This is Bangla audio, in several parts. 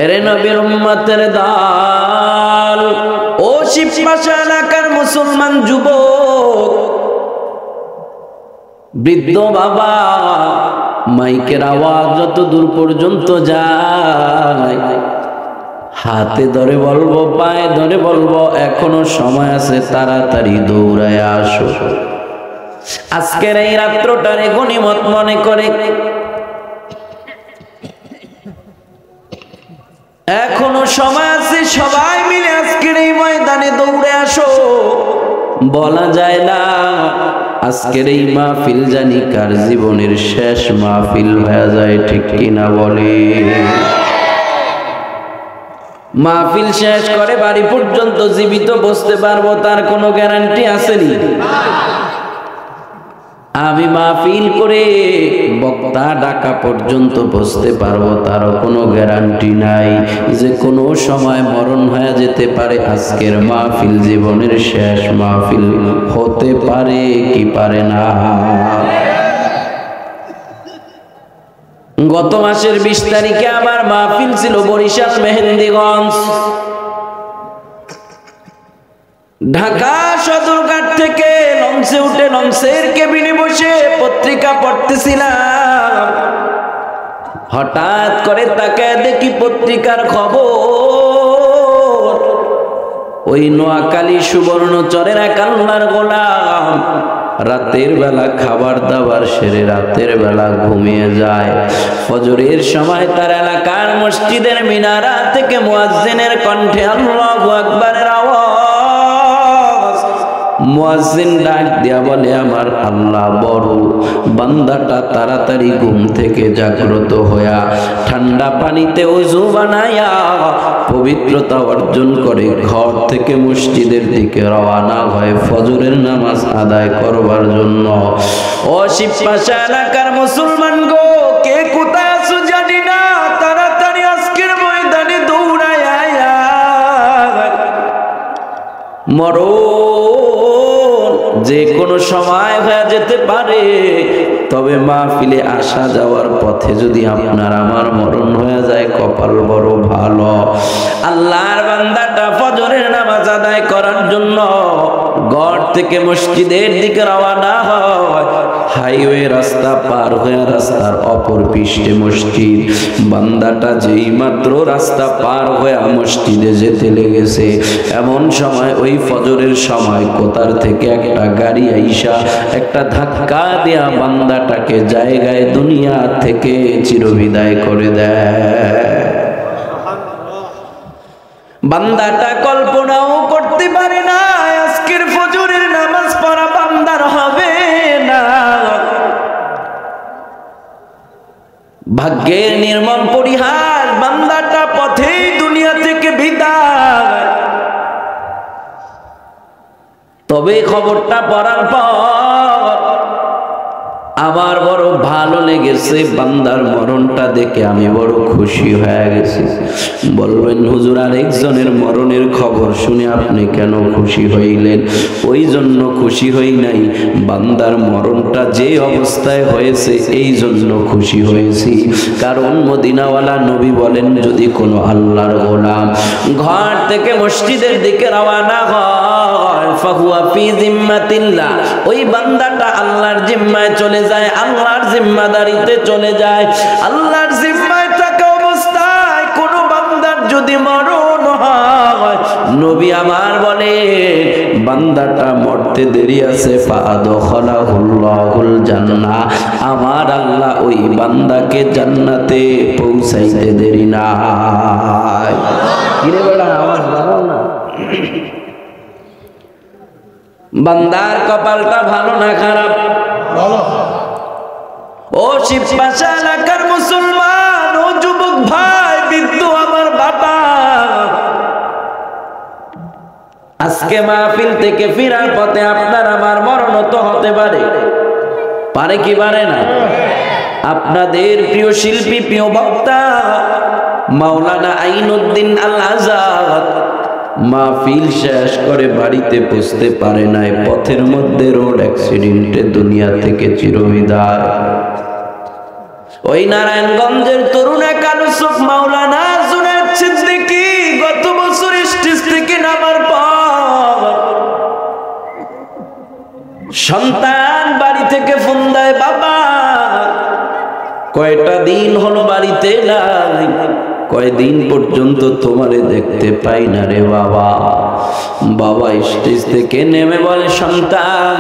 এরে নবীর উম্মতের দল, ও শিবপাশা এলাকার মুসলমান যুবক, বৃদ্ধ বাবা, মাইকের আওয়াজ যত দূর পর্যন্ত যায় হাতে ধরে বলবো, পায়ে ধরে বলবো, এখনো সময় আছে, তাড়াতাড়ি দৌড়ায় আসো। আজকের এই রাত্রটারে গনিমত মনে করে এখনো সময় আছে, সবাই মিলে আজকের এই ময়দানে দৌড়ে আসো। বলা যায় না আজকের এই মাহফিল জানি কার জীবনের শেষ মাহফিল হয়ে যায়, ঠিক কিনা বলে? মাহফিল শেষ করে বাড়ি পর্যন্ত জীবিত বসতে পারবো তার কোনো গ্যারান্টি আসেনি। আমি মাহফিল করে বক্তা ডাকা পর্যন্ত বসতে পারবো তারও কোনো গ্যারান্টি নাই, যে কোনো সময় মরণ হয়ে যেতে পারে। আজকের মাহফিল জীবনের শেষ মাহফিল হতে পারে কি পারে না? গত মাসের 20 তারিখে আমার মাহফিল ছিল বরিশাল মেহেন্দিগঞ্জ। ঢাকা সদরঘাট থেকে লঞ্চে উঠে লঞ্চের কেবিনে বসে পত্রিকা পড়তেছিলাম, হঠাৎ করে তাকায় দেখি পত্রিকার খবর, ওই নোয়াখালী সুবর্ণচরের এক আল্লাহর গোলাম রাতের বেলা খাবার দাবার সেরে রাতের বেলা ঘুমিয়ে যায়। ফজরের সময় তার এলাকার মসজিদের মিনারা থেকে মুয়াজ্জিনের কণ্ঠে আল্লাহু আকবারের আওয়াজ। মুয়াজ্জিন ডাক দিয়া বলে, আমার আল্লাহ বড়। বান্দাটা তাড়াতাড়ি ঘুম থেকে জাগ্রত হইয়া ঠান্ডা পানিতে ওযু বানায়া পবিত্রতা অর্জন করে ঘর থেকে মসজিদের দিকে রওনা হয় ফজরের নামাজ আদায় করবার জন্য। ও শিবপাশা এলাকার মুসলমান গো, কে কোথায় আছো জানি না, তাড়াতাড়ি আজকের ময়দানে দৌড়ায় আয়া। মরণ যে কোনো সময় হয়ে যেতে পারে, তবে মাহফিলে আসা যাওয়ার পথে যদি আপনার আমার মরণ হয়ে যায় কপাল বড় ভালো। আল্লাহর বান্দাটা ফজরের নামাজ আদায় করার জন্য ঘর থেকে মসজিদের দিকে রওনা হয়। হাইওয়ে রাস্তা পার হয়ে রাস্তার অপর পৃষ্ঠে মসজিদ। বান্দাটা যেই মাত্র রাস্তা পার হয়ে মসজিদে যেতে লেগেছে, এমন সময় ওই ফজরের সময় কোথার থেকে একটা গাড়ি আইসা একটা ধাক্কা দেয়া বান্দাটাকে জায়গায় দুনিয়া থেকে চিরবিদায় করে দেয়। বান্দাটা কল্পনাও করতে পারে না আজকের ফজরের নামাজ পড়া বান্দার হবে না। ভাগ্যের নির্মম পরিহাস, বান্দাটা পথেই দুনিয়া থেকে বিদায়। তবে খবরটা পড়ার পর আমার বড় ভালো লেগেছে, বান্দার মরণটা দেখে আমি বড় খুশি হয়ে গেছি। বলবেন হুজুর, আরেকজনের মরণের খবর শুনে আপনি কেন খুশি হইলেন? ওই জন্য খুশি হই নাই, বান্দার মরণটা যে অবস্থায় হয়েছে এই জন্য খুশি হয়েছি। কারণ মদিনাওয়ালা নবী বলেন, যদি কোনো আল্লাহর গোলাম ঘর থেকে মসজিদের দিকে রওনা হয়, ফাহুয়া ফি জিম্মাতিল্লাহ, ওই বান্দাটা আল্লাহর জিম্মায় চলে যায়, আল্লাহর জিম্মাদারিতে চলে যায়। আল্লাহর জিম্মায় থাকা অবস্থায় কোন বান্দার যদি মরণ হয়, নবী আমার বলে বান্দাটা মরতে দেরি আছে, ফাআদখালাহুল্লাহুল জান্নাহ, আমার আল্লাহ ওই বান্দাকে জান্নাতে পৌঁছাইতে দেরি নাই। কিরে বেড়া, আওয়াজ বাড়াও না। বান্দার কপালটা ভালো না খারাপ? ভালো। ও শিবপাশা এলাকার মুসলমান, ও যুবক ভাই, বৃদ্ধ আমার বাবা, আজকে মাহফিল থেকে ফিরার পথে আপনার আমার মরণ তো হতে পারে। পারে কি পারে না? আপনাদের প্রিয় শিল্পী, প্রিয় বক্তা মাওলানা আইনুদ্দিন আল আজাদ মাহফিল শেষ করে বাড়িতে পৌঁছতে পারে নাই, পথের মধ্যে রোড অ্যাক্সিডেন্টে দুনিয়া থেকে চিরবিদায়। ওই নারায়ণগঞ্জের তরুণ কালুসুফ মাওলানা জুনায়েদ সন্তান বাড়ি থেকে ফোন দেয়, বাবা কয়টা দিন হলো বাড়িতে নাই, কয়দিন পর্যন্ত তোমারে দেখতে পাই না রে বাবা। বাবা স্টেজ থেকে নেমে বলে, সন্তান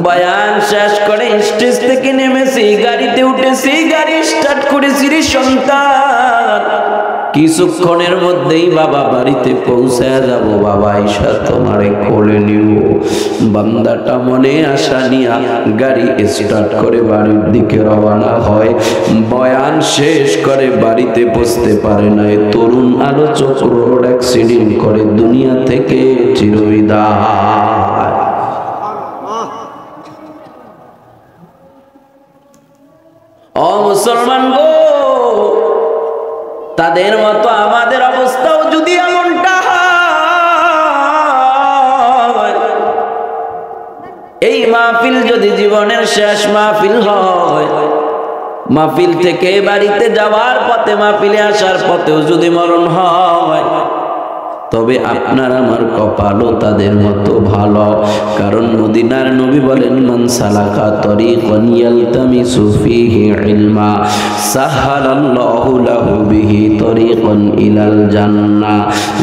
বয়ান শেষ করে স্টেজ থেকে নেমেছি, গাড়িতে উঠেছি, গাড়ি স্টার্ট করেছি রে সন্তান, কিছুক্ষণের মধ্যেই বাবা বাড়িতে পৌঁছায় যাব, বাবা ঈশা তোমারে কোলে নিব। বান্দাটা মনে আশা নিয়া গাড়ি স্টার্ট করে বাড়ির দিকে রওনা হয়। বয়ান শেষ করে বাড়িতে পৌঁছতে পারে না, তরুণ আলোচক রোড অ্যাক্সিডেন্ট করে দুনিয়া থেকে চিরবিদায়। ও মুসলমান গো, তাদের মতো আমাদের অবস্থাও যদি এমনটা হয়, এই মাহফিল যদি জীবনের শেষ মাহফিল হয়, মাহফিল থেকে বাড়িতে যাওয়ার পথে, মাহফিলে আসার পথেও যদি মরণ হয়, তবে আপনার আমার কপালও তাদের মতো ভালো। কারণ মদিনার নবী বলেন, মান সালাকা তরিকান ইয়ালতামিসু ফীহি ইলমা সাহালাল্লাহু লাহু বিহি তরিকান ইলাল জান্নাহ।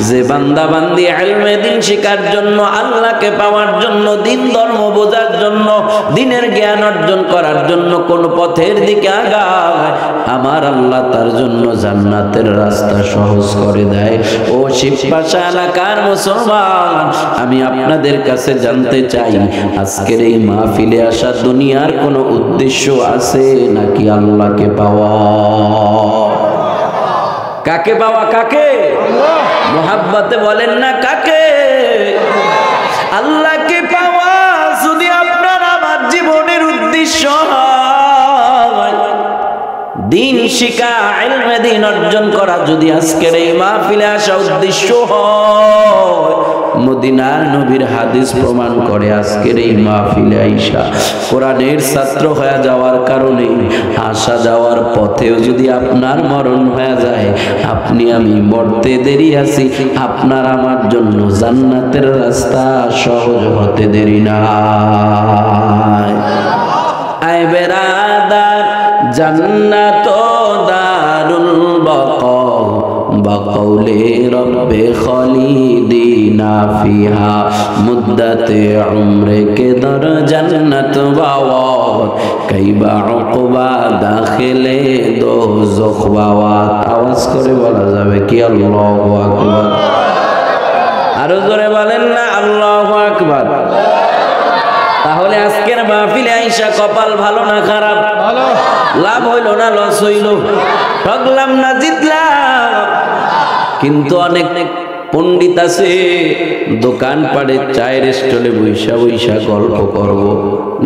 যে বান্দা বান্দি ইলমে দ্বীন শিখার জন্য, আল্লাহকে পাওয়ার জন্য, দ্বীন ধর্ম বোঝার জন্য, দ্বীনের জ্ঞান অর্জন করার জন্য কোন পথের দিকে আগায়, আমার আল্লাহ তার জন্য জান্নাতের রাস্তা সহজ করে দেয়। ও শিবপাশা এলাকার মুসলমান, আমি আপনাদের কাছে জানতে চাই, আজকের এই মাহফিলে আসা দুনিয়ার কোনো উদ্দেশ্য আছে নাকি আল্লাহকে পাওয়া? কাকে পাওয়া? কাকে? মোহাব্বতে বলেন না কাকে? আল্লাহকে পাওয়া যদি আপনার আমার জীবনের উদ্দেশ্য হয়, দ্বীন শিখা, ইলমে দ্বীন অর্জন করা যদি আজকের এই মাহফিলে আসা উদ্দেশ্য হয়, মদিনার নবীর হাদিস প্রমাণ করে আজকের এই মাহফিলে আইসা কোরআনের ছাত্র হয়ে যাওয়ার কারণে আসা যাওয়ার পথেও যদি আপনার মরণ হয়ে যায়, আপনি আমি মরতে দেরি আছি, আপনার আমার জন্য জান্নাতের রাস্তা সহজ হতে দেরি নাই। আয় বেরাদার জান্নাত দারুল বাকা বাকাউলে রব্বে খালিদিনা ফিহা মুদ্দাতে উমরে কে দর জান্নাত বাওয়াত কাইবা উকবা দাখিলে দোজখ বাওয়াত। আওয়াজ করে বলা যাবে কি আল্লাহু আকবার? আরো জোরে বলেন না আল্লাহু আকবার। তাহলে আজকের মাহফিলে আইসা কপাল ভালো না খারাপ? ভালো। লাভ হইল না লস হইল? ঠকলাম না জিতলাম? কিন্তু অনেক পণ্ডিত আছে দোকান পাড়ে চায়ের স্টলে বৈশা বৈশা গল্প করব,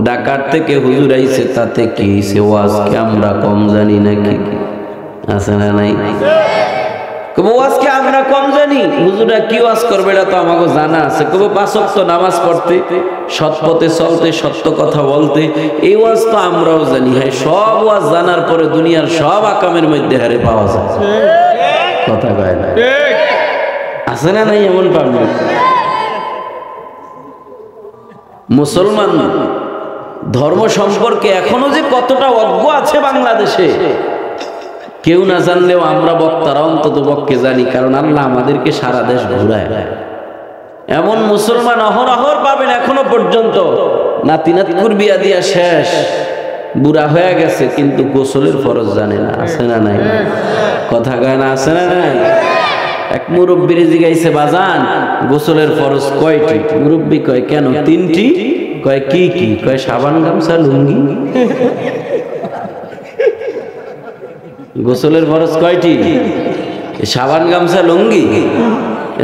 ঢাকার থেকে হুজুর আইছে তাতে কি হইছে, ও আজকে আমরা কম জানি নাকি? আছে না নাই? আজকে আমরা কম জানি, হুজুরা কি ওয়াজ করবে এটা তো আমাকে জানা আছে। কবে 5 ওয়াক্ত নামাজ পড়তে, সৎ পথে চলতে, সত্য কথা বলতে, এই ওয়াজ তো আমরাও জানি। হ্যাঁ, সব ওয়াজ জানার পরে দুনিয়ার সব আকামের মধ্যে হারে পাওয়া যায়, কথা কয় না? আছে না নাই? এমন পাবো মুসলমান ধর্ম সম্পর্কে এখনো যে কতটা অজ্ঞ আছে বাংলাদেশে, কেউ না জানলেও আমরা বক্তারা অন্তত পক্ষে জানি, কারণ আল্লাহ আমাদেরকে সারা দেশ ঘুরায়। এমন মুসলমান অহরহর পাবেন এখনো পর্যন্ত নাতি নাতকুর বিয়া দিয়া শেষ, বুড়া হয়ে গেছে, কিন্তু গোসলের ফরজ জানে না। আছে না নাই? কথা কয় না? আছে না নাই? এক মুরব্বীর জিগাইছে, বাজান গোসলের ফরজ কয়টি? মুরব্বী কয় কেন? 3টি। কয় কি কি? কয় সাবান, গামছা, লুঙ্গি। গোসলের ফরজ কয়টি? সাবান, গামছা, লুঙ্গি।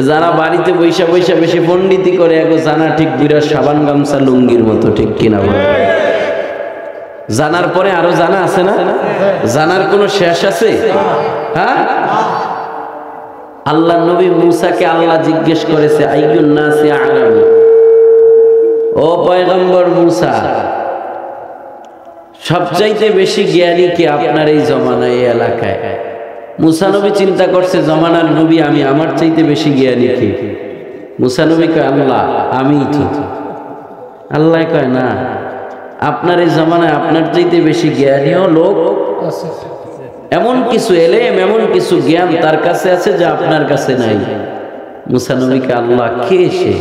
যারা বাড়িতে বৈশা বৈশা বেশি পণ্ডিতি করে, এগো জানা ঠিক বিরাট সাবান, গামছা, লুঙ্গির মতো, ঠিক কিনা বলে? জানার পরে আরো জানা আছে না? জানার কোনো শেষ আছে? হ্যাঁ, আল্লাহ নবী মুসাকে আল্লাহ জিজ্ঞেস করেছে, আইয়ুন নাসি আ'লাম, ও পয়গম্বর মুসা, সবচাইতে বেশি জ্ঞানী কি আপনার এই জমানায়, এই এলাকায়? মুসা নবী চিন্তা করছে, জমানার নবী আমি, আমার চাইতে বেশি জ্ঞানী কি? মুসা নবী কয়, আল্লাহ আমি। ঠিক আল্লাহ কয় না, আপনার এই জামানায় আপনার চাইতে বেশি জ্ঞানীয় লোক এমন কিছু এলেম, এমন কিছু জ্ঞান তার কাছে আছে যা আপনার কাছে নাই। মুসা নবীকে আল্লাহ কে সে?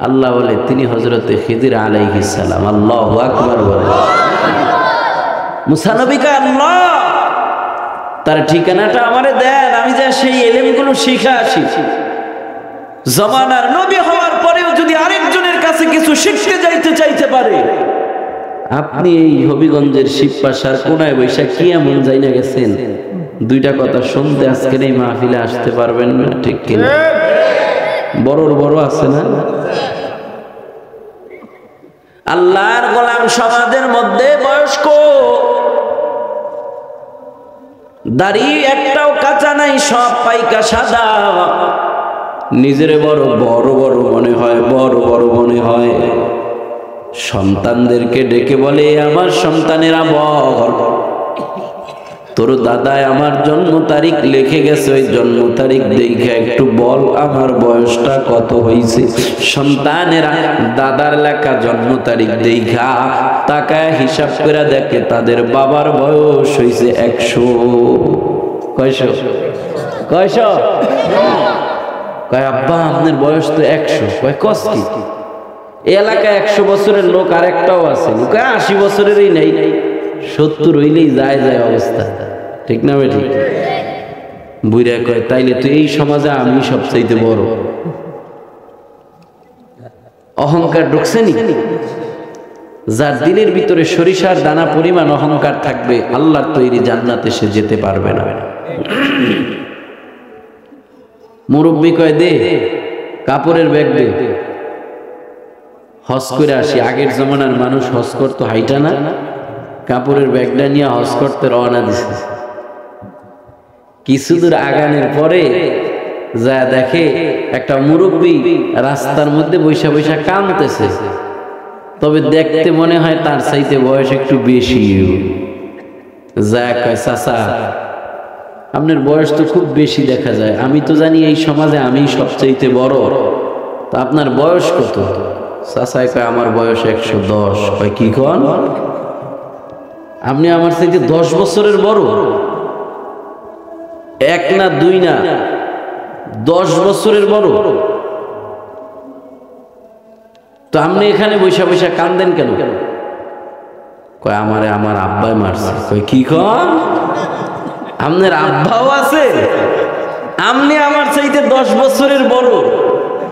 আল্লাহ বলে তিনি হযরতে খিদির আলাইহিস সালাম। আল্লাহু আকবার বলে। মুসা নবীকে আল্লাহ তার ঠিকানাটা আমারে দেন, আমি যা সেই এলেমগুলো শিখে আসি। জামানার নবী হওয়ার পরেও যদি আরেকজনের কাছে কিছু শিখতে যাইতে চাইতে পারে, আপনি এই হবিগঞ্জের শিবপাশার কোনায় বৈশাখ কি এমন যাই না গেছেন, দুইটা কথা শুনতে আজকের এই মাহফিলে আসতে পারবেন না, ঠিক কিনা? বড়র বড় আছে না? আল্লাহর গোলাম সমাজের মধ্যে বয়স্ক, দাড়ি একটাও কাঁচা নাই, সব পাইকা সাদা, নিজের বড় বড় বড় মনে হয়, বড় বড় মনে হয়। সন্তানদেরকে ডেকে বলে, আমার সন্তানেরা বল, তোর দাদায় আমার জন্ম তারিখ লিখে গেছে, ওই জন্ম তারিখ দেখে একটু বল আমার বয়সটা কত হয়েছে। সন্তানেরা দাদার লেখা জন্ম তারিখ দেখা তাকায় হিসাব করে দেখে তাদের বাবার বয়স হয়েছে 100। কয়শো? কয়শো? কয় আব্বা আপনার বয়স তো 100। কয় কস কি? এই এলাকায় 100 বছরের লোক আর একটাও আছে, 80 বছরেরই নেই, 70 হইলেই যায় যায় অবস্থা, ঠিক না ভাই? ঠিক। বুইরা কয় তাইলে তো এই সমাজে আমি সবচাইতে বড়। অহংকার ঢুকছে নি? যার দিলের ভিতরে সরিষার দানা পরিমাণ অহংকার থাকবে, আল্লাহর তৈরি জান্নাতে সে যেতে পারবে না। মুরব্বী কয় দে কাপড়ের ব্যাগ দে, হজ করে আসি। আগের জমানার মানুষ হজ করতো হাইটা না, কাপড়ের ব্যাগটা নিয়ে হজ করতে রওনা দিছে। কিছু দূর আগানোর পরে যা দেখে একটা মুরব্বী রাস্তার মধ্যে বৈশা বৈশা কাঁদতেছে, তবে দেখতে মনে হয় তার চাইতে বয়স একটু বেশি। যা কয় চাচা আপনার বয়স তো খুব বেশি দেখা যায়, আমি তো জানি এই সমাজে আমি সবচাইতে বড়, তো আপনার বয়স কত? চাচাই কয় আমার বয়স 110। কয় কি কন? আপনি আমার চাইতে 10 বছরের বড়? 1 না 2 না 10 বছরের বড়। তো আপনি এখানে বৈশা বৈশা কান্দেন কেন? কয় আমারে আমার আব্বাই মারছে। কয় কি কন? আপনার আব্বাও আছে? আপনি আমার চাইতে 10 বছরের বড়,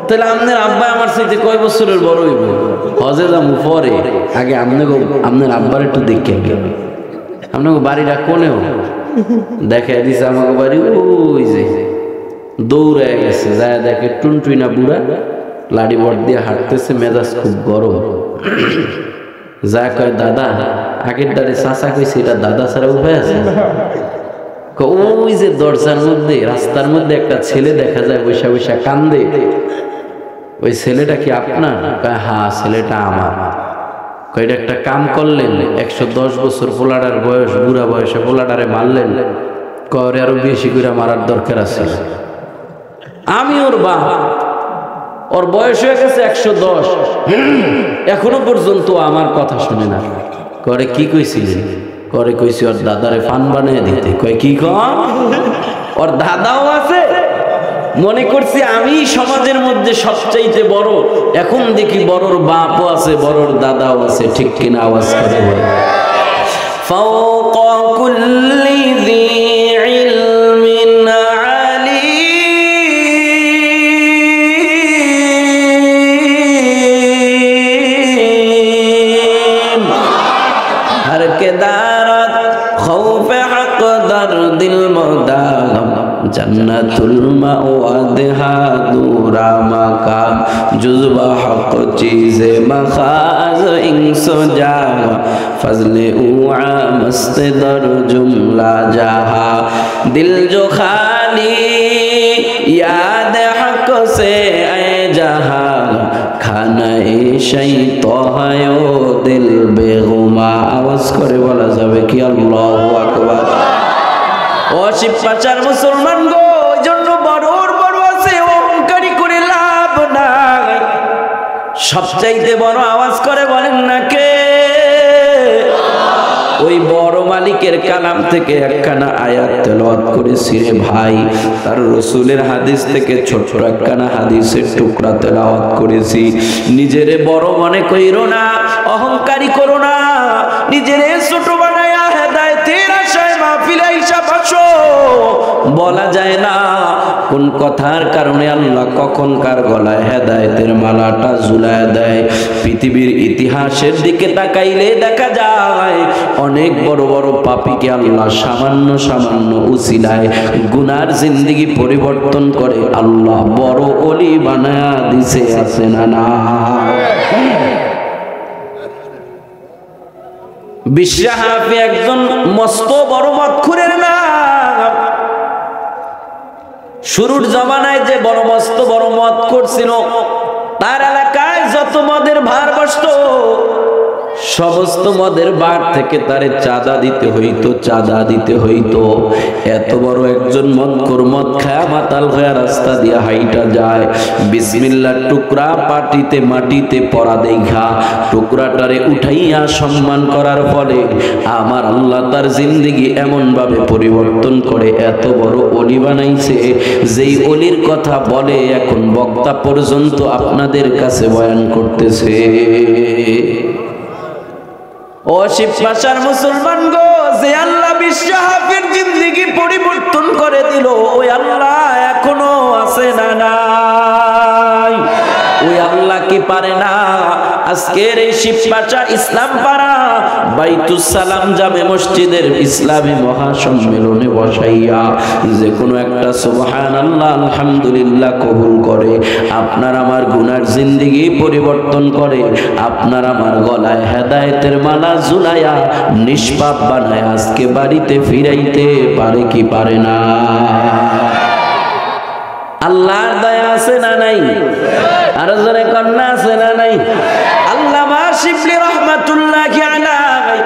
তাহলে আপনার আব্বা আমার চাইতে কয় বছরের বড় হইব? হজে যাবো পরে, আগে আপনার আব্বার একটু দেখে গেবে। আপনাকে বাড়িটা কোনেও দেখে দিছে, আমাকে বাড়ি ওই যে দৌড়ায় গেছে, যায় দেখে টুনটুইনা বুড়া লাড়ি বট দিয়ে হাঁটতেছে, মেজাজ খুব গরম। যা কয় দাদা, আগের দাঁড়ে চাচা কইছে, এটা দাদা ছাড়া উপায় আছে? ওই যে দরজার মধ্যে রাস্তার মধ্যে একটা ছেলে দেখা যায় বৈশা বৈশা কান্দে, ওই ছেলেটা কি আপনার? হ্যাঁ ছেলেটা আমার। কয়টা একটা কাম করলেন, 110 বছর পোলাডার বয়স, বুড়া বয়সে পোলাডারে মারলেন, করে আরো বেশি করে মারার দরকার আছে। আমি ওর বাপ, ওর বয়স হয়ে গেছে 110, এখনো পর্যন্ত আমার কথা শুনে না। করে কি কইছিলেন? করে কইছি ওর দাদারে ফান বানিয়ে দিতে। কয় কি কন? ওর দাদাও আছে? মনে করছি আমি সমাজের মধ্যে সবচাইতে বড়, এখন দেখি বড়র বাপও আছে, বড়র দাদাও আছে, ঠিক কিনা? আওয়াজ করে বলে। ফাওকা কুল্লি যী ইলমিন আলীম, হর কে দারত খৌফে হক দরদিল মুদাম, जन्नतुल मअवादहा दूरा मकाम, जुज़्बा हक़ चीज़े मखाज़ इंसो जावा, फज़ले उआ मस्त दर जुमला जहा, दिल जो खाली याद हक़ से ऐ जहा, खाना ए शैतो है ओ दिल बेगुमा। आवाज़ करे बोला जावे कि अल्लाहु আকবার। ও শিবপাচার মুসলমান গো, ওই জন্য বড়র বড় আছে, অহংকারী করে লাভ নাই। সবচাইতে বড় আওয়াজ করে বলেন না কে? ওই বড় মালিকের কালাম থেকে একখানা আয়াত তেলাওয়াত করেছি রে ভাই, তার রসুলের হাদিস থেকে ছোট একখানা হাদিসের টুকরা তেলাওয়াত করেছি। নিজেরে বড় মনে কইরো না, অহংকারী করো না, নিজেরে ছোট বানায়া হেদায়েতের আশায় মাহফিলে আইসা বসো। বলা যায় না কোন কথার কারণে আল্লাহ কখন কার গলায় হেদায়েতের মালাটা ঝুলায় দেয়। পৃথিবীর ইতিহাসের দিকে তাকাইলে দেখা যায় অনেক বড় বড় পাপীকে আল্লাহ সামান্য সামান্য উসিলায় গুনার জিন্দেগি পরিবর্তন করে আল্লাহ বড় ওলি বানায়া দিছে, আছে না না? বিশ্বহাফি একজন মস্ত বড় মদখুরের নাম। শুরুর জমানায় যে বড় মস্ত বড় মদখুর ছিল, তার এলাকায় যত মদের ভার বসতো সমস্ত মদের বার থেকে তারে চাঁদা দিতে হইতো, চাঁদা দিতে হইতো। এত বড় একজন মদখোর মদ খায়া মাতাল হয়ে রাস্তা দিয়ে হাইটা যায়, বিসমিল্লাহ টুকরা পাটিতে মাটিতে পড়া দেখা টুকরাটারে উঠাইয়া সম্মান করার ফলে আমার আল্লাহ তার জিন্দেগি এমন ভাবে পরিবর্তন করে এত বড় ওলি বানাইছে, যেই ওলির কথা বলে এখন বক্তা পর্যন্ত আপনাদের কাছে বয়ান করতেছে। ও শিবপাশার মুসলমান গো, যে আল্লাহ বিশ্বহাফির জিন্দেগি পরিবর্তন করে দিল, ওই আল্লাহ এখনো আছে না নাই? ওই আল্লাহ কি পারে না আজকের এই শিবপাশা ইসলাম পাড়া বাইতুস সালাম জামে মসজিদের ইসলামী মহাসম্মেলনে বসাইয়া যে কোনো একটা সুবহানাল্লাহ আলহামদুলিল্লাহ কবুল করে আপনার আমার গুনার জিন্দেগি পরিবর্তন করে আপনার আমার গলায় হেদায়েতের মালা ঝুলাইয়া নিষ্পাপ বানায় আজকে বাড়িতে ফিরাইতে পারে কি পারে না? আল্লাহর দয়া আছে না নাই? আর জোরে কন্যা আছে না নাই? আল্লামা শিবলি রহমাতুল্লাহি আলাইহি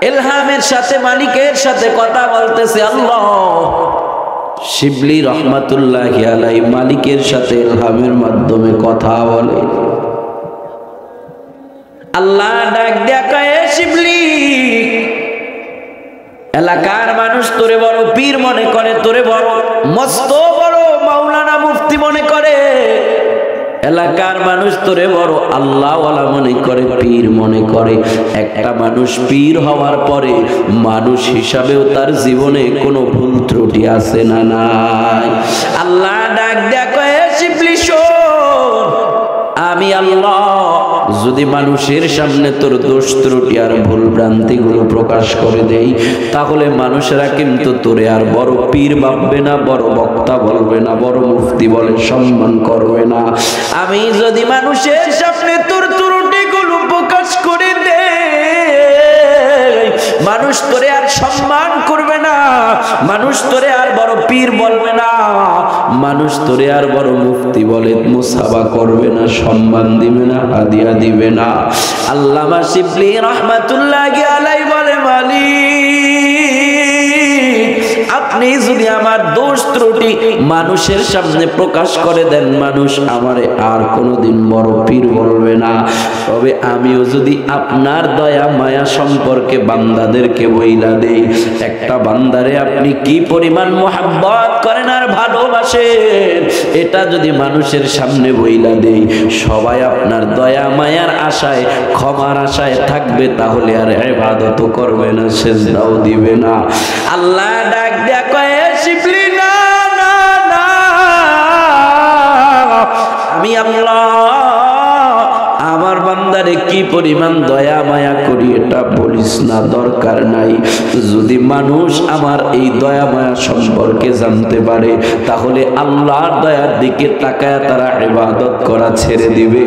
ইলহামের সাথে মালিকের সাথে কথা বলতেছে। আল্লাহ শিবলি রহমাতুল্লাহি আলাইহি মালিকের সাথে ইলহামের মাধ্যমে কথা বলে। আল্লাহ ডাক দিয়া কয়, শিবলি এলাকার মানুষ তোরে বড় পীর মনে করে, তোরে বড় মস্ত বড় মাওলানা মুফতি মনে করে, এলাকার মানুষ তোরে বড় আল্লাহওয়ালা মনে করে, পীর মনে করে। একটা মানুষ পীর হওয়ার পরে মানুষ হিসাবেও তার জীবনে কোনো ভুল ত্রুটি আছে না নাই? আল্লাহ ডাক দেয়া কয়, শিবলি শোন, আমি আল্লাহ যদি মানুষের সামনে তোর দোষ ত্রুটি আর ভুল ভ্রান্তি গুলো প্রকাশ করে দেই, তাহলে মানুষেরা কিন্তু তোরে আর বড় পীর ভাববে না, বড় বক্তা বলবে না, বড় মুফতি বলে সম্মান করবে না। আমি যদি মানুষের সামনে তোর ত্রুটি গুলো প্রকাশ করে দেই, মানুষ তোরে আর সম্মান করবে না, মানুষ তোরে আর বড় পীর বলবে না, মানুষ তোরে আর বড় মুফতি বলে মুসাফা করবে না, সম্মান দিবে না, হাদিয়া দিবে না। আল্লামা শিবলি রহমাতুল্লাহি আলাইহি বলে, মালিক আপনি যদি আমার দোষ ত্রুটি মানুষের সামনে প্রকাশ করে দেন, মানুষ আমারে আর কোনোদিন বড় পীর বলবে না। তবে আমিও যদি আপনার দয়া মায়া সম্পর্কে বান্দাদেরকে বইলা দেই, একটা বান্দারে আপনি কি পরিমাণ মোহাব্বত করেন আর ভালোবাসেন, এটা যদি মানুষের সামনে বইলা দেই, সবাই আপনার দয়া মায়ার আশায় ক্ষমার আশায় থাকবে, তাহলে আর ইবাদত করবে না, সিজদাও দিবে না। আল্লাহ ডাক দেয়া কয়, শিবলি না না না, আমি আল্লাহ আমার বান্দারে কি পরিমাণ দয়া মায়া করি এটা বলিস না, দরকার নাই। যদি মানুষ আমার এই দয়া মায়া সম্পর্কে জানতে পারে, তাহলে আল্লাহর দয়ার দিকে তাকায় তারা ইবাদত করা ছেড়ে দিবে।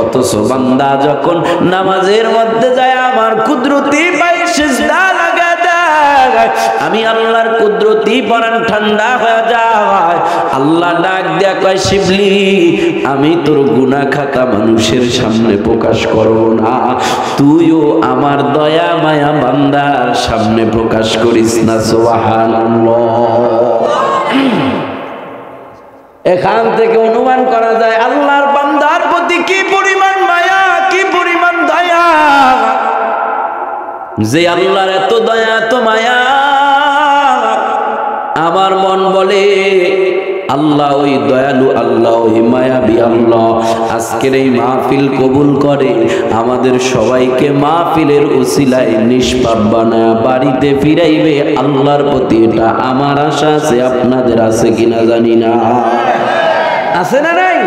অথচ বান্দা যখন নামাজের মধ্যে যায় আমার কুদরতি পায়ে সিজদা লাগা দেয়, আমি আল্লাহর কুদরতি পরাণ ঠান্ডা হয়ে যায়। আল্লাহ ডাক দেয়া কয়, শিবলি আমি তোর গুনাহ খাতা মানুষের সামনে প্রকাশ করব না, তুইও আমার দয়া মায়া বান্দার সামনে প্রকাশ করিস না। সুবহানাল্লাহ। এখান থেকে অনুমান করা যায় আল্লাহর বান্দার প্রতি কি পরিমাণ যে আল্লাহর এত দয়া এত মায়া, আমার মন বলে আল্লাহ ওই দয়ালু আল্লাহ, ওই মায়াবী আল্লাহ আজকের এই মাহফিল কবুল করে আমাদের সবাইকে মাহফিলের উসিলায় নিষ্পাপ বানায় বাড়িতে ফিরাইবে। আল্লাহর প্রতি এটা আমার আশা আছে, আপনাদের আছে কিনা জানি না। আছে না নাই?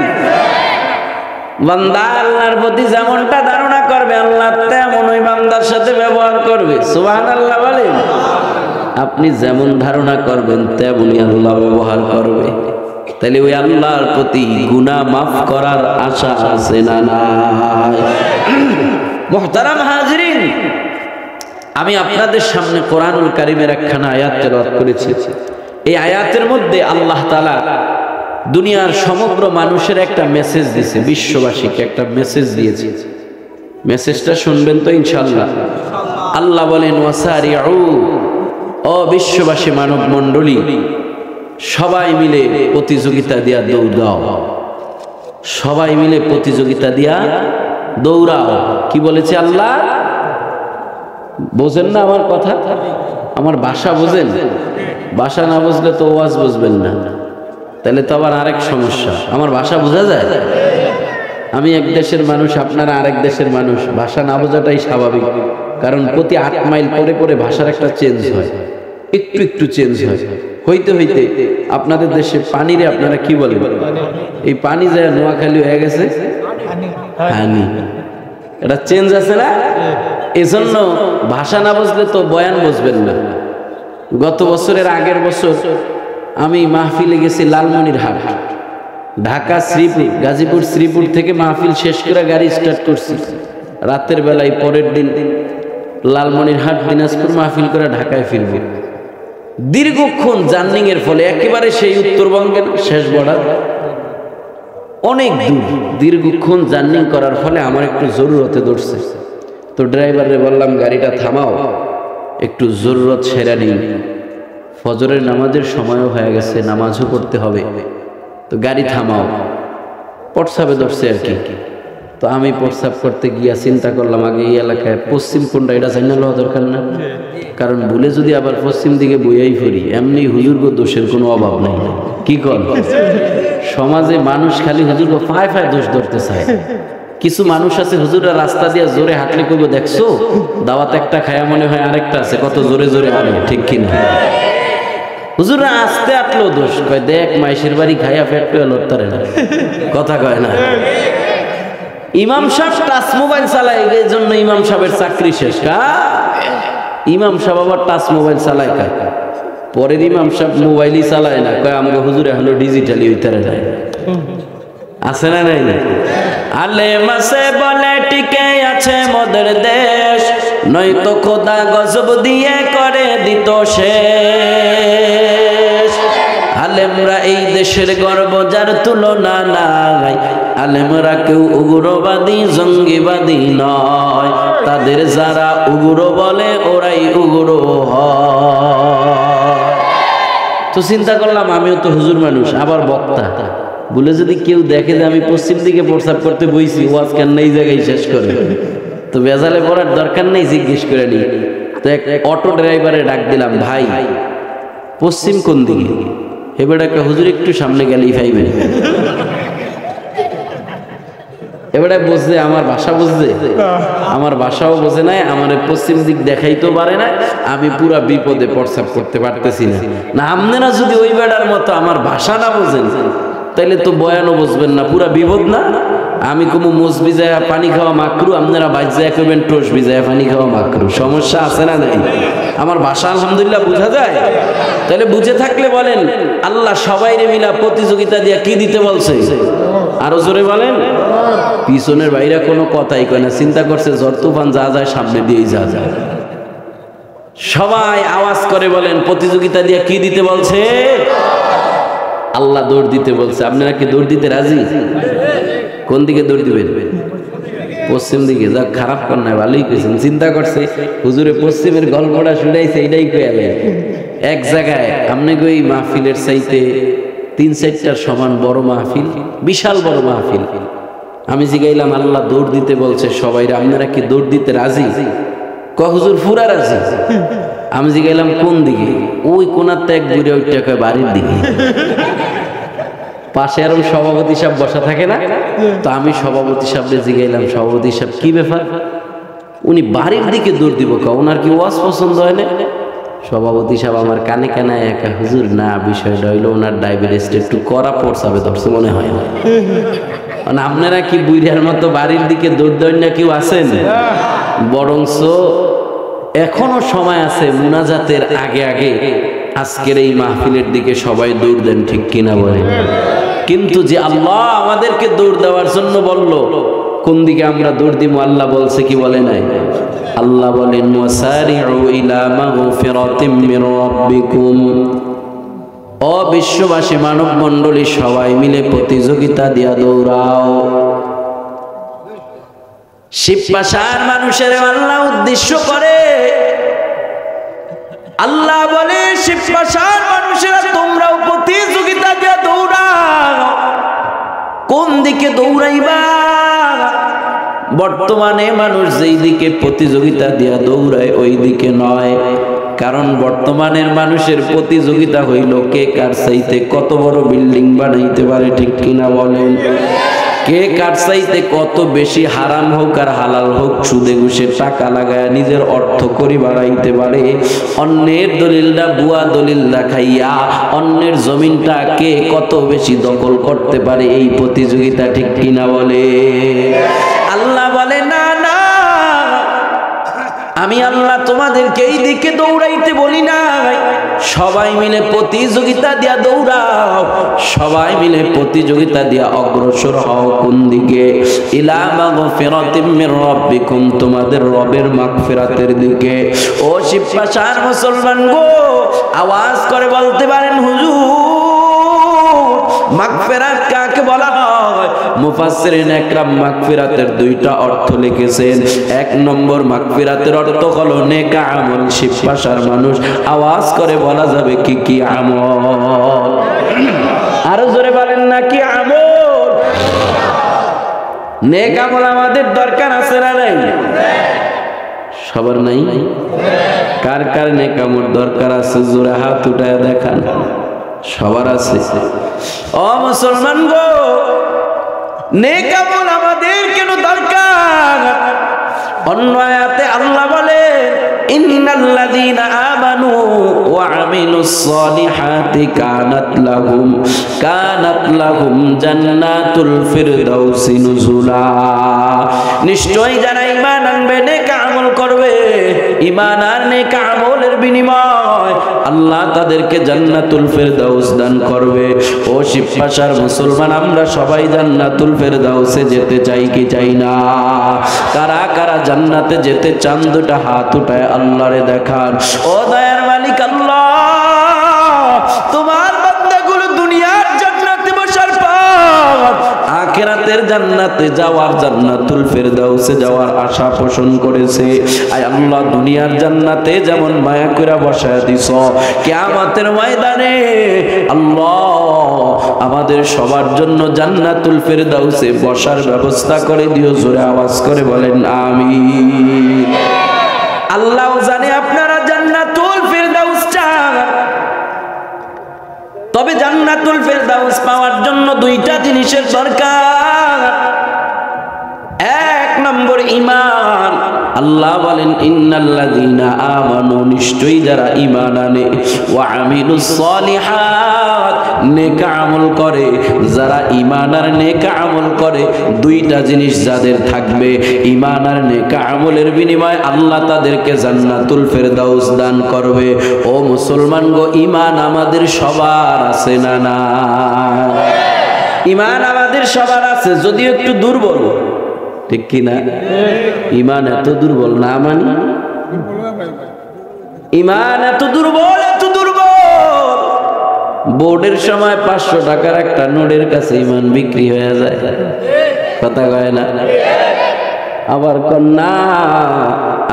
বান্দা আল্লাহর প্রতি যেমনটা ধারণা করবে আল্লাহ তেমন ওই বান্দার সাথে ব্যবহার করবে। সুবহানাল্লাহ বলেন। আপনি যেমন ধারণা করবেন তেমনই আল্লাহ ব্যবহার করবে। তাহলে ওই আল্লাহর প্রতি গুনাহ মাফ করার আশা আছে না নাই? মুহতারাম হাজিরিন, আমি আপনাদের সামনে কোরআনুল কারীমের একখানা আয়াত তেলাওয়াত করেছি। এই আয়াতের মধ্যে আল্লাহ তাআলা দুনিয়ার সমগ্র মানুষের একটা মেসেজ দিয়েছে, বিশ্ববাসীকে একটা মেসেজ দিয়েছে। মেসেজটা শুনবেন তো ইনশাআল্লাহ? আল্লাহ বলেন ওয়াসারিউ, ও বিশ্ববাসী মানব মণ্ডলী, সবাই মিলে প্রতিযোগিতা দিয়া দৌড়াও, সবাই মিলে প্রতিযোগিতা দিয়া দৌড়াও। কি বলেছে আল্লাহ? বোঝেন না আমার কথা? আমার ভাষা বোঝেন? ভাষা না বুঝলে তো ওয়াজ বুঝবেন না, তাহলে তো আবার আরেক সমস্যা। আমার ভাষা বোঝা যায়? আমি এক দেশের মানুষ, আপনারা আরেক দেশের মানুষ, ভাষা না বোঝাটাই স্বাভাবিক। কারণ প্রতি 8 মাইল পরে পরে ভাষার একটা চেঞ্জ হয়, একটু একটু চেঞ্জ হয়। হইতে হইতে আপনাদের দেশে পানিরে আপনারা কি বলেন? এই পানি যায় নোয়াখালী হয়ে গেছে পানি, এটা চেঞ্জ আছে না? এজন্য ভাষা না বুঝলে তো বয়ান বুঝবেন না। গত বছরের আগের বছর আমি মাহফিলে গেছি লালমনিরহাট, ঢাকা শ্রীপুর, গাজীপুর শ্রীপুর থেকে মাহফিল শেষ করে গাড়ি স্টার্ট করছি। রাতের বেলায় পরের দিন লালমনিরহাট দিনাজপুর মাহফিল করে ঢাকায় ফিরব। দীর্ঘক্ষণ জার্নিং এর ফলে একেবারে সেই উত্তরবঙ্গের শেষ বর্ডার, অনেক দূর। দীর্ঘক্ষণ জার্নিং করার ফলে আমার একটু জরুরতে ধরছে। তো ড্রাইভারে বললাম গাড়িটা থামাও, একটু জরুরত সেরা নিই, ফজরের নামাজের সময়ও হয়ে গেছে, নামাজও পড়তে হবে, তো গাড়ি থামাও। প্রস্রাবে ধরছে আর কি। তো আমি প্রস্রাব করতে গিয়া চিন্তা করলাম আগে এই এলাকায় পশ্চিম কোনটা এটা জানা লওয়া দরকার না, কারণ ভুলে যদি আবার পশ্চিম দিকে বইয়াই ফিরি, এমনি হুজুরগো দোষের কোনো অভাব নাই। কি কর? সমাজে মানুষ খালি হুজুরগো ফায় ফায় দোষ ধরতে চায়। কিছু মানুষ আছে হুজুররা রাস্তা দিয়ে জোরে হাঁটলে কইবো দেখছো দাওয়াত একটা খায়া মনে হয় আরেকটা আছে, কত জোরে জোরে আনে, ঠিক কিনা? হুজুররা আস্তে আটলো দোষ, কয় দেখ মাইশের বাড়ি খাইয়া ফেট পেয়ে লড়তারে না, কথা কয় না। ইমাম সাহেব টাচ মোবাইল চালায়, এই জন্য ইমাম সাহেবের চাকরি শেষ। ইমাম সাহেব আবার টাচ মোবাইল চালায় কা? পরের ইমাম সাহেব মোবাইলই চালায় না, কয় আমাকে হুজুর এখনো ডিজিটালি হইতারে নাই। আছে না নাই? আলে মাসে বলে টিকে আছে মোদের দেশ, নয়তো খোদা গজব দিয়ে করে দিত শেষ। আলেমরা এই দেশের গর্ব, যার তুলনা নাই। আলেমরা কেউ উগ্রবাদী জঙ্গিবাদী নয়, তাদের যারা উগ্র বলে ওরাই উগ্র হয়। তো চিন্তা করলাম আমিও তো হুজুর মানুষ, আবার বক্তা, বলে যদি কেউ দেখে যে আমি পশ্চিম দিকে প্রস্রাব করতে বইছি, ওয়াজ কেন এই জায়গায় শেষ করে, তো বেজালে পড়ার দরকার নেই, জিজ্ঞেস করে নি। তো এক অটো ড্রাইভারে ডাক দিলাম, ভাই পশ্চিম কোন দিকে? এবার একটা হুজুর একটু সামনে গেলেই পাইবে। এবারে বুঝছে আমার ভাষা, বুঝছে আমার ভাষাও বোঝে নাই, আমার পশ্চিম দিক দেখাইতেও পারে না। আমি পুরা বিপদে প্রস্রাব করতে পারতেছি না। না আপনারা যদি ওই বেড়ার মতো আমার ভাষা না বোঝেন, তাইলে তো বয়ানও বুঝবেন না, পুরা বিপদ না? আমি কোনো মোজ ভিজায় পানি খাওয়া মাকরু, আপনারা বাজ্যায় করবেন টোস ভিজায় পানি খাওয়া মাকরু। সমস্যা আছে না নাই? আমার ভাষা আলহামদুলিল্লাহ বোঝা যায়? তাহলে বুঝে থাকলে বলেন আল্লাহ সবাইরে মিলা প্রতিযোগিতা দিয়া কি দিতে বলছে? আরো জোরে বলেন। পিছনের বাইরে কোনো কথাই কয় না, চিন্তা করছে ঝড় তুফান যা যায় সামনে দিয়েই যা যায়। সবাই আওয়াজ করে বলেন প্রতিযোগিতা দিয়া কি দিতে বলছে? আল্লাহ দৌড় দিতে বলছে। আপনারা কি দৌড় দিতে রাজি? কোন দিকে দৌড় দিবেন? পশ্চিম দিকে। যা খারাপ কর না, ভালোই কইছেন। চিন্তা করছে হুজুরে পশ্চিমের গল্পটা শুনাইছে, এইটাই কইয়ালেন। এক জায়গায় আপনি ওই মাহফিলের চাইতে 3-4টার সমান বড় মাহফিল, বিশাল বড় মাহফিল। আমি জিগাইলাম আল্লাহ দৌড় দিতে বলছে সবাই, আপনারা কি দৌড় দিতে রাজি? হুজুর ফুরার আছে। আমি জিগাইলাম কোন দিকে? ওই কোনাতে এক বুড়ে ওইটা কয় বাড়ির দিকে। পাশে আরো সভাপতি সাহেব বসা থাকে না, তো আমি সভাপতি সাহেবকে জিগাইলাম, সভাপতি সাহেব কি ব্যাপার? উনি বাড়ির দিকে দৌড় দিব কা, ওনার কি ওয়াজ পছন্দ হয় না? সভাপতি সাহেব আমার কানে কানে একা, হুজুর না, বিষয়টা হইলো ওনার ডায়াবেটিসটা একটু কড়া পড়ছাবে ধরছে মনে হয় না। মানে আপনারা কি বুড়িয়ার মতো বাড়ির দিকে দৌড় দেন না? কেউ আছেন? বরংস এখনো সময় আছে, মুনাজাতের আগে আগে আজকের এই মাহফিলের দিকে সবাই দৌড় দেন, ঠিক কিনা বলে? কিন্তু যে আল্লাহ আমাদেরকে দৌড় দেওয়ার জন্য বললো, কোন দিকে আমরা দৌড় দিব? আল্লাহ বলছে কি বলে নাই? আল্লাহ বলেন ওয়াসারিউ ইলা মাগফিরাতিম মির রাব্বিকুম। ও বিশ্ববাসী, মানব মণ্ডলী সবাই মিলে প্রতিযোগিতা দিয়া দৌড়াও। শিবপাশার মানুষের আল্লাহ উদ্দেশ্য করে আল্লাহ বলে, শিবপাশার মানুষেরা তোমরাও প্রতিযোগিতা দিয়া দৌড়াও। কোন দিকে দৌড়াইবা? বর্তমানে মানুষ যেই দিকে প্রতিযোগিতা দিয়া দৌড়ায় ওই দিকে নয়, কারণ বর্তমানের মানুষের প্রতিযোগিতা হইল কে কার চাইতে কত বড় বিল্ডিং বানাইতে পারে, ঠিক কিনা বলেন? কে কার চাইতে কত বেশি হারাম হোক আর হালাল হোক সুদে ঘুষে টাকা লাগায় নিজের অর্থ করি বাড়াইতে পারে। অন্যের দলিলটা বুয়া দলিল দেখাইয়া অন্যের জমিনটা কে কত বেশি দখল করতে পারে, এই প্রতিযোগিতা, ঠিক কিনা বলে? আল্লাহ বলে না না, আমি আল্লাহ তোমাদেরকে এই দিকে দৌড়াইতে বলি না, সবাই মিলে প্রতিযোগিতা দিয়া দৌড়াও, সবাই মিলে প্রতিযোগিতা দিয়া অগ্রসর হও। কোন দিকে? ইলা মাগফিরাতিম মির রাব্বিকুম, তোমাদের রবের মাগফিরাতের দিকে। ও শিবপাশার মুসলমান গো, আওয়াজ করে বলতে পারেন হুজুর মাগফিরাত কাকে বলা হয়? মুফাসসিরিন একরাম মাগফিরাতের দুইটা অর্থ লিখেছেন। এক নম্বর, মাগফিরাতের অর্থ হলো নেক আমল। শিবপাশার মানুষ আওয়াজ করে বলা যাবে কি কি আমল? আরো জোরে বলেন না, কি আমল? নেক আমল আমাদের দরকার আছে না নাই? সবার নাই? কার কার নেক আমল দরকার আছে? জোরে হাত উঠায় দেখান। সবার আছে। ও মুসলমান গো, নেক আমল আমাদের কেন দরকার? অন্য আয়াতে আল্লাহ বলে, ইন্নাল্লাযীনা আমানু ওয়া আমিলুস সালিহাতি কানাত লাহুম জান্নাতুল ফিরদাউসি নুজুলা। নিশ্চয়ই যারা ঈমান আনবে, নেক আমল করবে, ঈমান আর নেক আমলের বিনিময় আল্লাহ তাদেরকে জান্নাতুল ফিরদাউস দান করবে। ও শিবপাশার মুসলমান, আমরা সবাই জান্নাতুল ফিরদাউসে যেতে চাই কি চাই না? কারা কারা জান্নাতে যেতে চান? দুটা হাত উঠায় আল্লাহরে দেখান। ও দয়ার মালিক আল্লাহ, তোমার বান্দাগুলো দুনিয়ার জান্নাতে বসার পর আখিরাতের জান্নাতে যাওয়ার, জান্নাতুল ফিরদাউসে যাওয়ার আশা পোষণ করেছে। আয় আল্লাহ, দুনিয়ার জান্নাতে যেমন মায়া কইরা বসায় দিছ, কিয়ামতের ময়দানে আল্লাহ আমাদের সবার জন্য জান্নাতুল ফিরদাউসে বসার ব্যবস্থা করে দিও। জোরে আওয়াজ করে বলেন আমিন। আল্লাহ জানে আপনারা জান্নাতুল ফিরদাউস চান, তবে জান্নাতুল ফিরদাউস পাওয়ার জন্য দুইটা জিনিসের দরকার। এক নম্বর, ঈমান। আল্লাহ বলেন ইন্নাল্লাযীনা আমানু, নিশ্চয়ই যারা ঈমান আনে, ওয়া আমিলুস সালিহাত, নেক আমল করে, যারা ঈমান আর নেক আমল করে, দুইটা জিনিস যাদের থাকবে, ঈমান আর নেক আমলের বিনিময়ে আল্লাহ তাদেরকে জান্নাতুল ফিরদাউস দান করবে। ও মুসলমান গো, ঈমান আমাদের সবার আছে না না? ঈমান আমাদের সবার আছে, যদিও একটু দুর্বল, ঠিক কিনা? ঈমান এত দুর্বল না মানি? ঈমান এত দুর্বল, এত দুর্বল, বোর্ডের সময় 500 টাকার একটা নোটের কাছে ঈমান বিক্রি হয়ে যায়। কথা কয় না? আবার কন্যা,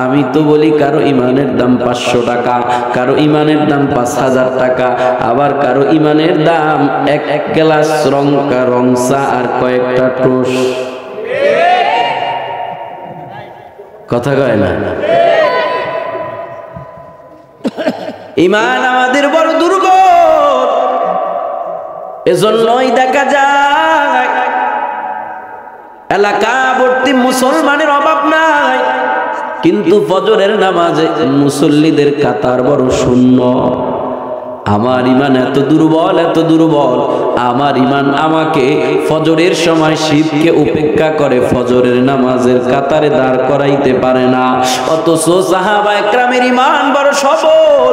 আমি তো বলি কারো ঈমানের দাম 500 টাকা, কারো ঈমানের দাম 5000 টাকা, আবার কারো ঈমানের দাম এক গ্লাস রংচা আর কয়েকটা টোস্ট। কথা কয় না? ইমান আমাদের বড় দুর্বল। এজন্যই দেখা যায় এলাকা ভর্তি মুসলমানের অভাব নাই, কিন্তু ফজরের নামাজে মুসল্লিদের কাতার বড় শূন্য। আমার ইমান এত দুর্বল, এত দুর্বল, আমার ইমান আমাকে ফজরের সময় শীতকে উপেক্ষা করে ফজরের নামাজের কাতারে দাঁড় করাইতে পারে না। অথচ সাহাবা একরামের ইমান বড় সবল,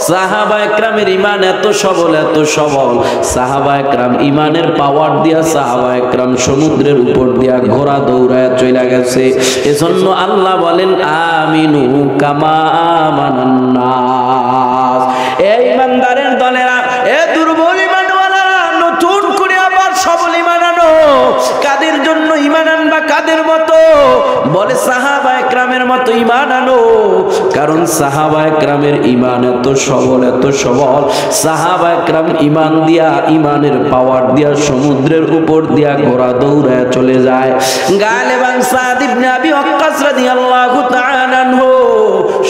সাহাবা একরামের ইমান এত সবল, এত সবল, সাহাবা একরাম ইমানের পাওয়ার দিয়া সাহাবা একরাম সমুদ্রের উপর দিয়া ঘোড়া দৌড়ায় চলে গেছে। এজন্য আল্লাহ বলেন আমিনু কামা আমানান নাস। এই ইমানদারের দলেরা, এ দুর্বল ইমানওয়ালারা, নতুন করে আবার সবল ইমান আনো। কাদের জন্য ইমান আনবা? কাদের মতো? বলে সাহাবা একরামের মতো ইমান আনো। কারণ সাহাবা একরামের ইমান এত সবল, এত সবল, সাহাবা একরাম ইমান দিয়া, ইমানের পাওয়ার দিয়া সমুদ্রের উপর দিয়া ঘোড়া দৌড়ায় চলে যায়। গালিবান সাদ ইবনে আবি ওয়াক্কাস রাদিয়াল্লাহু তাআলা আনহু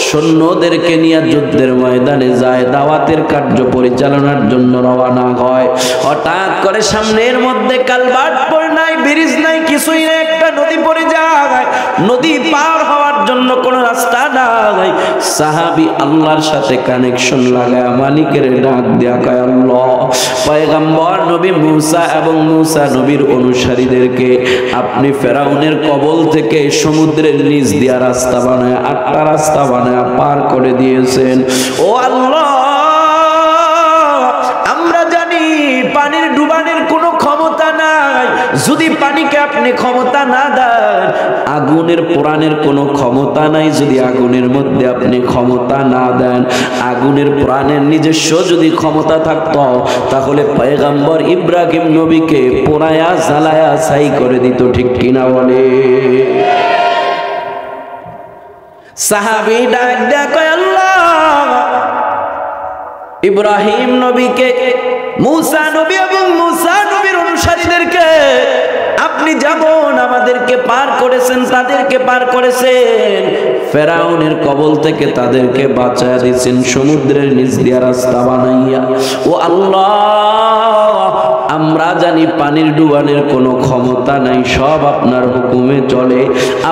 সৈন্যদেরকে নিয়ে যুদ্ধের ময়দানে যায়, দাওয়াতের কার্য পরিচালনার জন্য রওনা হয়। হঠাৎ করে সামনের মধ্যে কালভার্ট পড়ে নাই, ব্রিজ নাই, কিছুই নাই, একটা নদী পড়ে যায়। নদী পার হওয়ার জন্য কোনো রাস্তা নাই। সাহাবী আল্লাহর সাথে কানেকশন লাগায় মালিকের ডাক দেয়া কয়, আল্লাহ, পয়গম্বর নবী মুসা এবং মুসা নবীর অনুসারীদেরকে আপনি ফেরাউনের কবল থেকে সমুদ্রের নিচ দিয়া রাস্তা বানায়, 8টা রাস্তা বানায় পার করে দিয়েছেন। ও আল্লাহ, আমরা জানি পানির ডুবানোর কোনো ক্ষমতা নাই। যদি পানিকে আপনি ক্ষমতা না দেন, আগুনের পোড়ানোর কোনো ক্ষমতা নাই। যদি আগুনের মধ্যে আপনি ক্ষমতা না দেন, আগুনের পোড়ানোর নিজস্ব যদি ক্ষমতা থাকতো, তাহলে পয়গম্বর ইব্রাহিম নবীকে পোড়ায়া জ্বালায়া ছাই করে দিত। ঠিক কিনা বলে? সাহাবী ডাক দেয়া কয়, আল্লাহ, ইব্রাহিম নবীকে, মুসা নবী এবং মুসা নবীর অনুসারীদেরকে আপনি যেমন আমাদেরকে পার করেছেন, তাদেরকে পার করেছেন, ফেরাউনের কবল থেকে তাদেরকে বাঁচায়া দিয়েছেন সমুদ্রের নিচ দিয়া রাস্তা বানাইয়া। ও আল্লাহ, আমরা জানি পানির ডুবানোর কোনো ক্ষমতা নাই, সব আপনার হুকুমে চলে।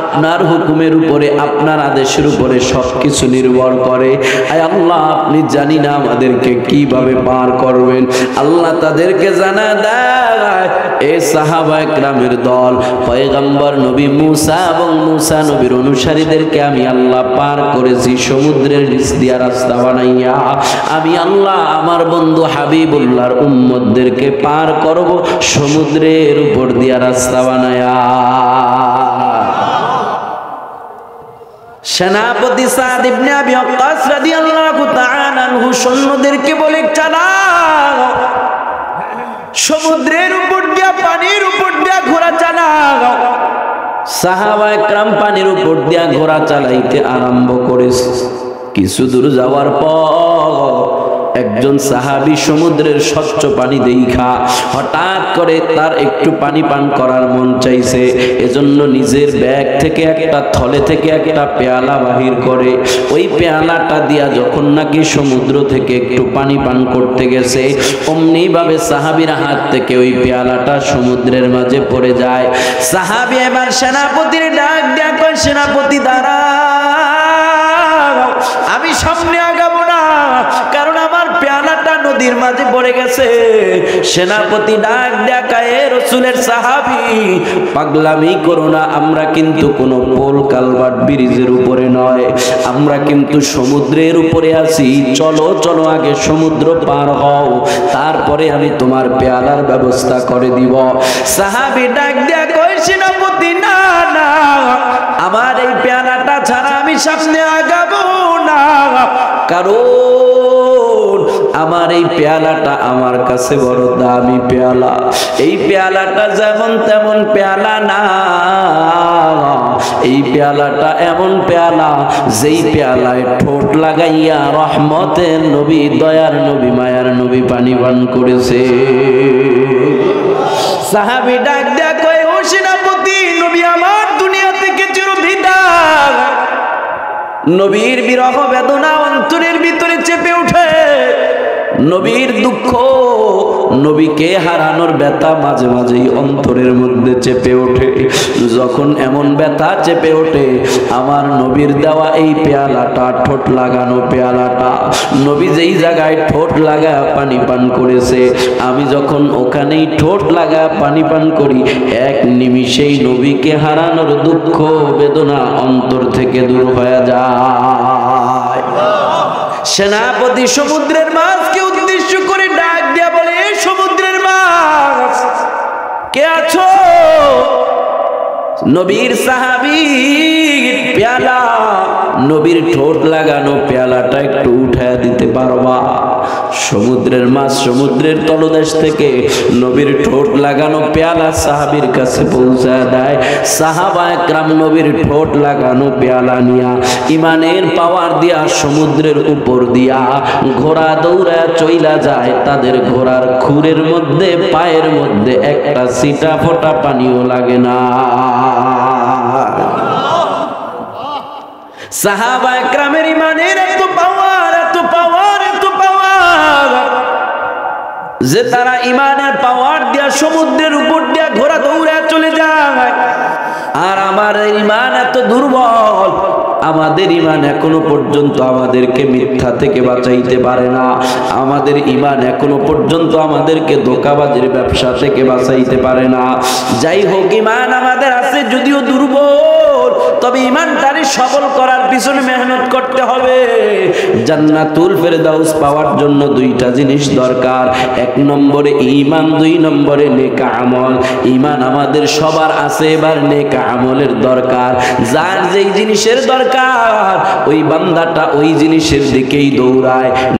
আপনার হুকুমের উপরে, আপনার আদেশের উপরে সবকিছু নির্ভর করে। আয় আল্লাহ, আপনি জানি না আমাদেরকে কিভাবে পার করবেন। আল্লাহ তাদেরকে জানা দেয়, এ সাহাবা একরামের দল, পয়গম্বর নবী মুসা এবং মুসা নবীর অনুসারীদেরকে আমি আল্লাহ পার করেছি সমুদ্রের নিচ দিয়া রাস্তা বানাইয়া। আমি আল্লাহ আমার বন্ধু হাবিবুল্লাহর উম্মতদেরকে পার করব সমুদ্রের উপর দিয়া রাস্তা বানায়া। সেনাপতি সাদ ইবনে আবি ওয়াক্কাস রাদিয়াল্লাহু তাআলা আনহু সৈন্যদেরকে বলে, চালাও, সমুদ্রের উপর দিয়া, পানির উপর দিয়া ঘোড়া চালাও। সাহাবা একরাম পানির উপর দিয়া ঘোড়া চালাইতে আরম্ভ করেছে। কিছু দূর যাওয়ার পর একজন সাহাবী সমুদ্রের স্বচ্ছ পানি দেখা হঠাৎ করে তার একটু পানি পান করার মন চাইছে। এজন্য নিজের ব্যাগ থেকে একটা, থলে থেকে একটা পেয়ালা বাহির করে ওই পেয়ালাটা দিয়া যখন নাকি সমুদ্র থেকে একটু পানি পান করতে গেছে, অমনি ভাবে সাহাবীর হাত থেকে ওই পেয়ালাটা সমুদ্রের মাঝে পড়ে যায়। সাহাবী এবার সেনাপতির ডাক দেয়া কয়, সেনাপতি দাঁড়াও, আমি সামনে আগাবো না, কারণ আমার পেয়ালাটা নদীর মাঝে পড়ে গেছে। সেনাপতি ডাক দেয়া কয়, রাসূলের সাহাবী, পাগলামি করো না, আমরা কিন্তু কোনো পোল কালভার্ট ব্রিজের উপরে নয়, আমরা কিন্তু সমুদ্রের উপরে আছি। চলো চলো, আগে সমুদ্র পার হও, তারপরে আমি তোমার পেয়ালার ব্যবস্থা করে দিব। সাহাবী ডাক দেয়া কয়, সেনাপতি না না, আমার এই পেয়ালাটা ছাড়া আমি সামনে আগাবো না, কারণ আমার এই পেয়ালাটা আমার কাছে বড় দামি পেয়ালা। এই পেয়ালাটা যেমন তেমন পেয়ালা না, এই পেয়ালাটা এমন পেয়ালা যেই পেয়ালায় ঠোঁট লাগাইয়া রহমতের নবী, দয়ার নবী, মায়ার নবী পানি পান করেছে। সাহাবী ডাক দেয়া কয়, ও সেনাপতি, নবী আমার দুনিয়া থেকে চিরবিদায়, নবীর বিরহ বেদনা অন্তরের ভিতরে চেপে ওঠে, নবীর দুঃখ, নবীকে হারানোর ব্যথা মাঝে মাঝেই অন্তরের মধ্যে চেপে ওঠে। যখন এমন ব্যথা চেপে ওঠে, আমার নবীর দেওয়া এই পেয়ালাটা, ঠোঁট লাগানো পেয়ালাটা, নবী যেই জায়গায় ঠোঁট লাগা পানি পান করেছে, আমি যখন ওখানেই ঠোঁট লাগা পানি পান করি, এক নিমিষেই নবীকে হারানোর দুঃখ বেদনা অন্তর থেকে দূর হয়ে যায়। সেনাপতি সমুদ্রের মাছকে উদ্দেশ্য করে ডাক দিয়া বলে, এই সমুদ্রের মাছ, কে আছো? নবীর সাহাবী পেয়ালা, নবীর ঠোঁট লাগানো পেয়ালাটা একটু উঠায় দিতে পারবা? সমুদ্রের মাছ সমুদ্রের তলদেশ থেকে নবীর ঠোঁট লাগানো পেয়ালা সাহাবীর কাছে পৌঁছায় দেয়। সাহাবা একরাম নবীর ঠোঁট লাগানো পেয়ালা নিয়া ইমানের পাওয়ার দিয়া সমুদ্রের উপর দিয়া ঘোড়া দৌড়া চইলা যায়। তাদের ঘোড়ার খুরের মধ্যে, পায়ের মধ্যে একটা ছিটা ফোঁটা পানিও লাগে না। সাহাবা একরামের ইমানের এত পাওয়ার, এত পাওয়ার, এত পাওয়ার যে তারা ইমানের পাওয়ার দিয়া সমুদ্রের উপর দিয়া ঘোড়া দৌড়া চলে যায়। আর আমার ইমান এত দুর্বল, আমাদের ইমান এখনো পর্যন্ত আমাদেরকে মিথ্যা থেকে বাঁচাইতে পারে না। আমাদের ইমান এখনো পর্যন্ত আমাদেরকে ধোঁকাবাজির ব্যবসা থেকে বাঁচাইতে পারে না। যাই হোক, ইমান আমাদের আছে যদিও দুর্বল, তবে ইমানটারে সবল করার পিছনে মেহনত করতে হবে। জান্নাতুল ফেরদাউস পাওয়ার জন্য দুইটা জিনিস দরকার, এক নম্বরে ঈমান, দুই নম্বরে নেক আমল। ঈমান আমাদের সবার আছে, এবার নেক আমলের দরকার। যার যেই জিনিসের দরকার ওই বান্দাটা ওই জিনিসের দিকেই দৌড়ায়।